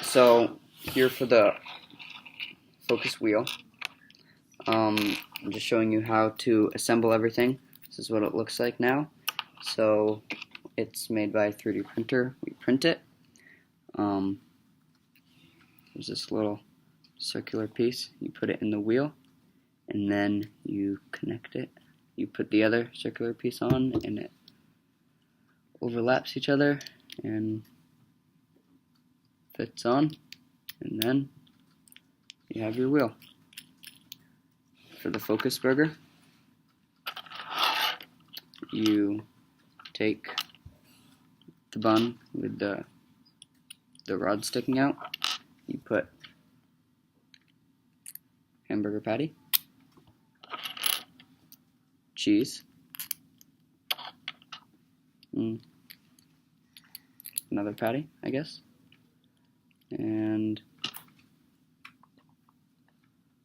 So here for the focus wheel, I'm just showing you how to assemble everything. This is what it looks like now. So it's made by a 3D printer. We print it. There's this little circular piece. You put it in the wheel, and then you connect it. You put the other circular piece on, and it overlaps each other and fits on, and then you have your wheel. For the focus burger, you take the bun with the rod sticking out, you put hamburger patty, cheese, another patty, I guess, and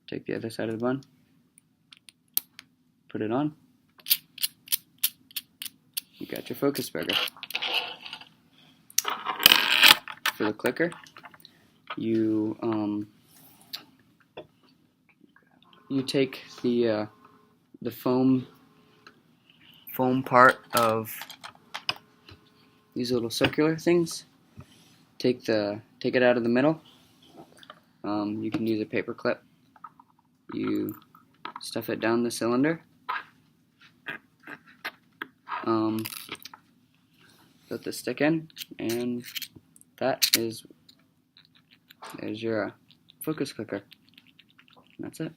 take the other side of the bun, put it on, you got your focus burger. For the clicker, you take the foam part of these little circular things. Take it out of the middle. You can use a paper clip. You stuff it down the cylinder. Put the stick in, and that is your focus clicker. That's it.